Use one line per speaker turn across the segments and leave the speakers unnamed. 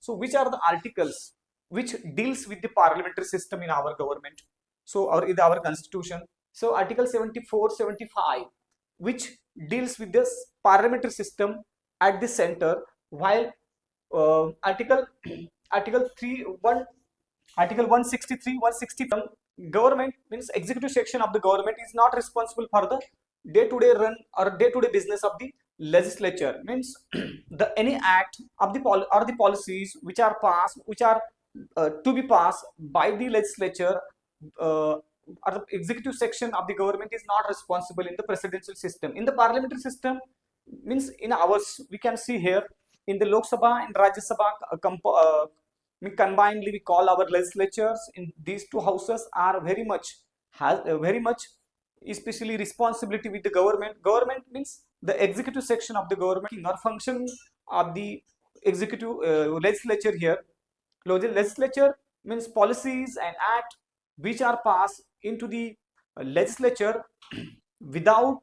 So which are the articles which deals with the parliamentary system in our government, so or in our constitution? So article 74, 75, which deals with this parliamentary system at the center, while article article 3 1 article 163, 164, government means executive section of the government is not responsible for the day-to-day run or day-to-day business of the legislature. Means the any act of the or the policies which are passed, which are to be passed by the legislature, or the executive section of the government is not responsible in the presidential system. In the parliamentary system, means in ours, we can see here in the Lok Sabha and Rajya Sabha, combinedly we call our legislatures in these two houses are very much very much especially responsibility with the government. Government means the executive section of the government or function of the executive legislature here. Legislature means policies and act which are passed into the legislature without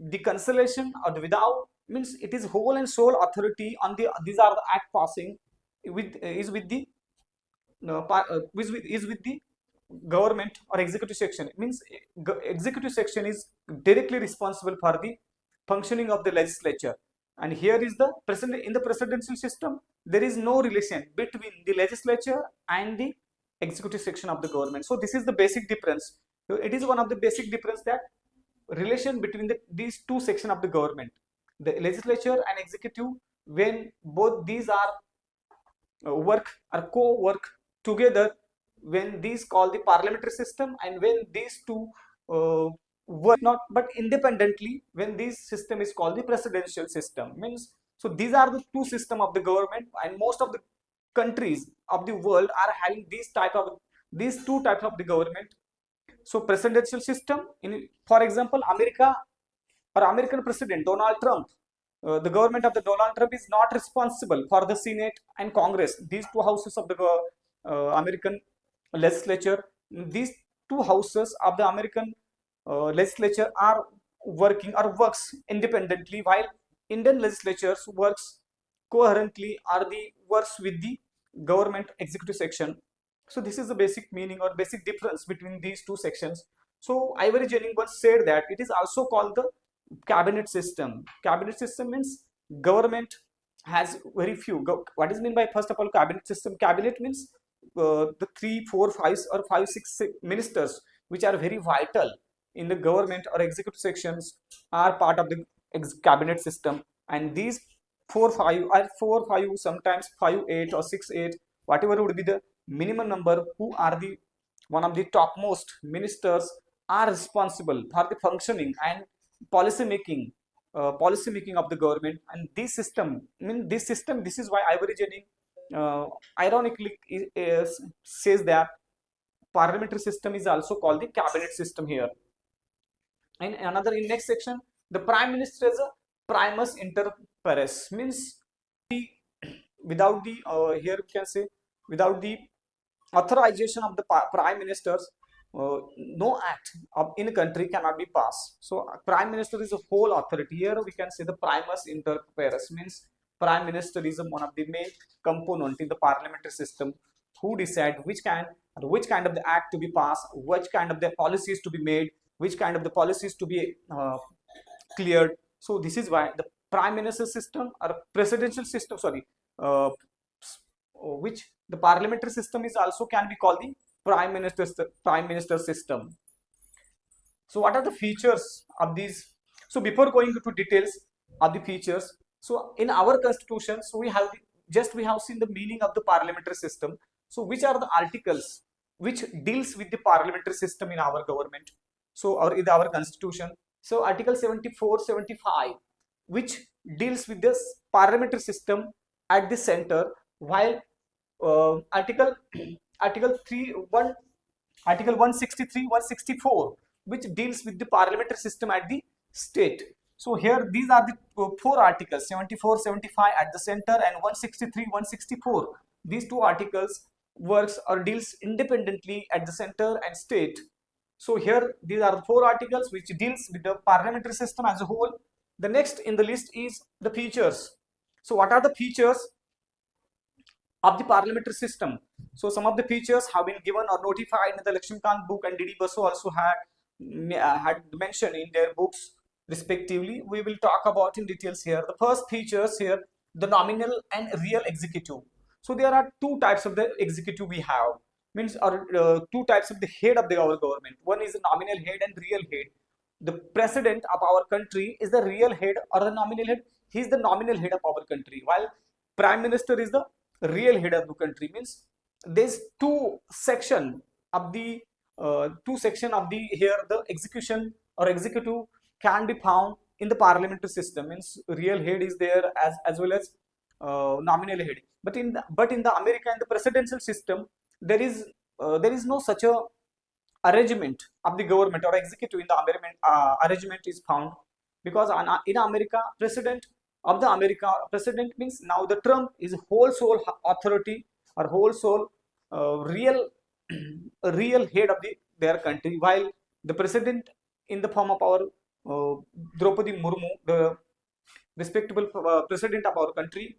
the consultation or without, means it is whole and sole authority on the, these are the act passing with is with the is with the government or executive section. It means executive section is directly responsible for the functioning of the legislature. And here is the president. In the presidential system, there is no relation between the legislature and the executive section of the government. So this is the basic difference. It is one of the basic difference, that relation between these two sections of the government, the legislature and executive, when both these are work or co-work together, when these call the parliamentary system, and when these two work not but independently, when this system is called the presidential system. Means, so these are the two system of the government, and most of the countries of the world are having these two types of the government. So presidential system, in for example America or American President Donald Trump, the government of the Donald Trump is not responsible for the Senate and Congress, these two houses of the American legislature. These two houses of the American legislature are working or works independently, while Indian legislatures works coherently or the works with the government executive section. So this is the basic meaning or basic difference between these two sections. So Ivory Jennings once said that it is also called the cabinet system. Cabinet system means government has very few. What is mean by, first of all, cabinet system? Cabinet means the 3, 4, 5 or 5, 6 ministers which are very vital in the government or executive sections are part of the cabinet system. And these 4, 5 or 4, 5, sometimes 5, 8 or 6, 8, whatever would be the minimum number, who are the one of the topmost ministers, are responsible for the functioning and policy making of the government. And this system, this is why Ivory Jennings ironically says that parliamentary system is also called the cabinet system here. And another, in next section, the prime minister is a primus inter pares, means without the here we can say without the authorization of the prime ministers, no act in a country cannot be passed. So prime minister is a whole authority. Here we can say the primus inter pares, means prime minister is one of the main component in the parliamentary system, who decide which kind of the act to be passed, which kind of the policies to be made, which kind of the policies to be cleared. So this is why the prime minister system or presidential system, which the parliamentary system is also can be called the prime minister system. So what are the features of these? So before going into details of the features, so in our constitution, so we have seen the meaning of the parliamentary system. So which are the articles which deals with the parliamentary system in our government, so or in our constitution? So article 74, 75, which deals with this parliamentary system at the center, while article 163, 164, which deals with the parliamentary system at the state. So here these are the four articles, 74, 75 at the center, and 163, 164. These two articles works or deals independently at the center and state. So here these are the four articles which deals with the parliamentary system as a whole. The next in the list is the features. So what are the features of the parliamentary system. So some of the features have been given or notified in the Lakshmikant book, and D.D. Basu also had mentioned in their books respectively. We will talk about in details here. The first features here, the nominal and real executive. So there are two types of the executive we have, means or two types of the head of our government. One is the nominal head and real head. The president of our country is the real head or the nominal head. He is the nominal head of our country, while prime minister is the real head of the country. Means there's two section of the here the execution or executive can be found in the parliamentary system. Means real head is there as well as nominal head. But in the America and the presidential system, there is no such a arrangement of the government or executive in the arrangement is found, because in America, president means now the Trump is whole sole authority or whole sole real real head of their country, while the president in the form of our Draupadi Murmu, the respectable president of our country,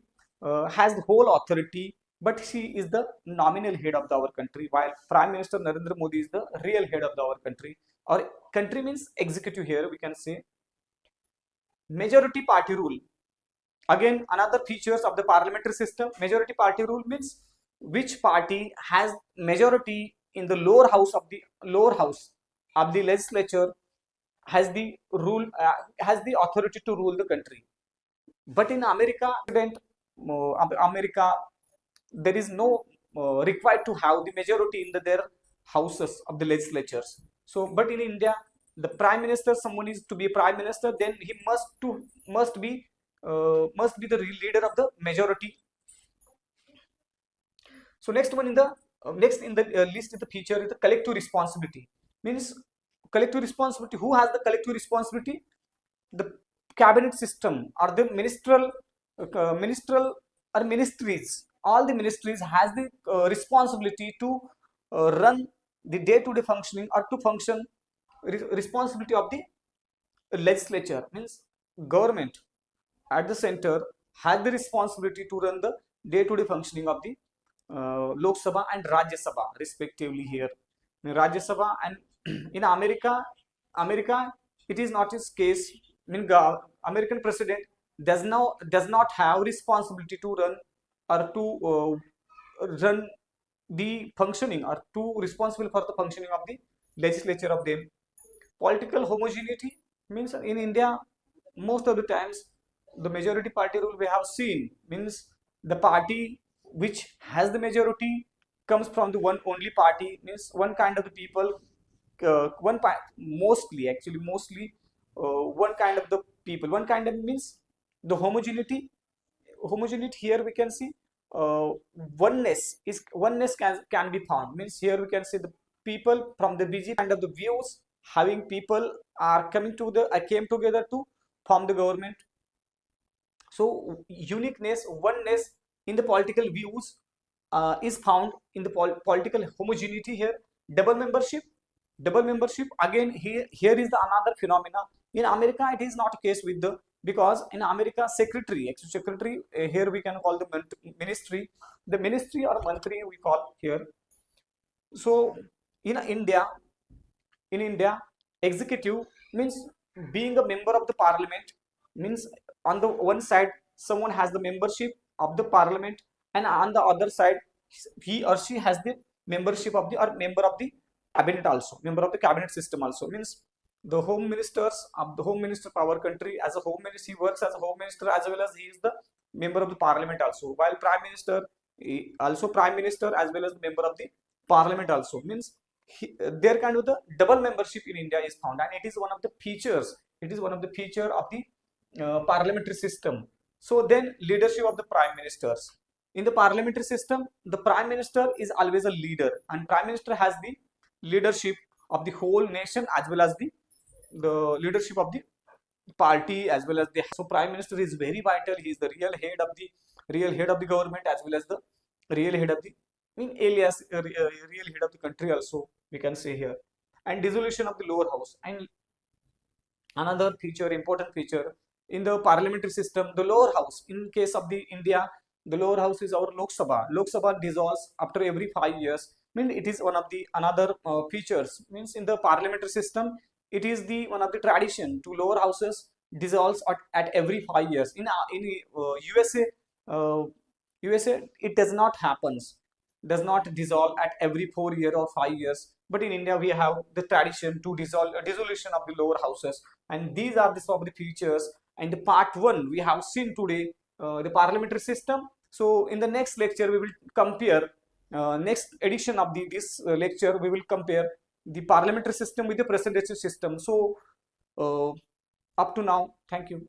has the whole authority, but she is the nominal head of our country, while Prime Minister Narendra Modi is the real head of our country. Or country means executive here we can say. Majority party rule. Again, another features of the parliamentary system. Majority party rule means which party has majority in the lower house of the legislature has the authority to rule the country. But in America, there is no required to have the majority in their houses of the legislatures. So, but in India, the prime minister, someone is to be a prime minister, then he must be the leader of the majority. So next one in the list in the feature is the collective responsibility. Means collective responsibility. Who has the collective responsibility? The cabinet system or the ministerial or ministries. All the ministries has the responsibility to run the day-to-day functioning or to function responsibility of the legislature. Means government at the center has the responsibility to run the day-to-day functioning of the Lok Sabha and Rajya Sabha respectively here. Rajya Sabha, and in America it is not his case. American president does not have responsibility to run or to run the functioning or to responsible for the functioning of the legislature of them. Political homogeneity means in India most of the times the majority party rule we have seen, means the party which has the majority comes from the one only party, means one kind of the people, mostly one kind of the people, one kind of means the homogeneity here we can see oneness can be found. Means here we can see the people from the BJP kind of the views having people are came together to form the government. So uniqueness, oneness in the political views is found in the political homogeneity here. Double membership again here is the another phenomena. In America it is not a case with the, because in America secretary here we can call the ministry or mantri we call here. So in India executive means being a member of the parliament, means on the one side someone has the membership of the parliament, and on the other side he or she has the membership of the or member of the cabinet also, member of the cabinet system also. Means the home minister of our country, as a home minister, he works as a home minister as well as he is the member of the parliament also, while prime minister also prime minister as well as member of the parliament also. Means there kind of the double membership in India is found, and it is one of the features of the parliamentary system. So then leadership of the prime ministers in the parliamentary system, the prime minister is always a leader, and prime minister has the leadership of the whole nation as well as the leadership of the party as well as the. So prime minister is very vital. He is the real head of the government as well as the real head of the alias real head of the country also we can say here. And dissolution of the lower house, and another feature, important feature in the parliamentary system, the lower house in case of the India, The lower house is our Lok Sabha. Lok Sabha dissolves after every 5 years. Mean it is one of the another features. Means in the parliamentary system, it is the one of the tradition to lower houses dissolves at every 5 years. In USA, USA it does not happens, does not dissolve at every 4 year or 5 years. But in India, we have the tradition to dissolve dissolution of the lower houses, and these are the some of the features. And the part one we have seen today, the parliamentary system. So in the next lecture, we will compare. Next edition of this lecture, we will compare the parliamentary system with the presidential system. So up to now, thank you.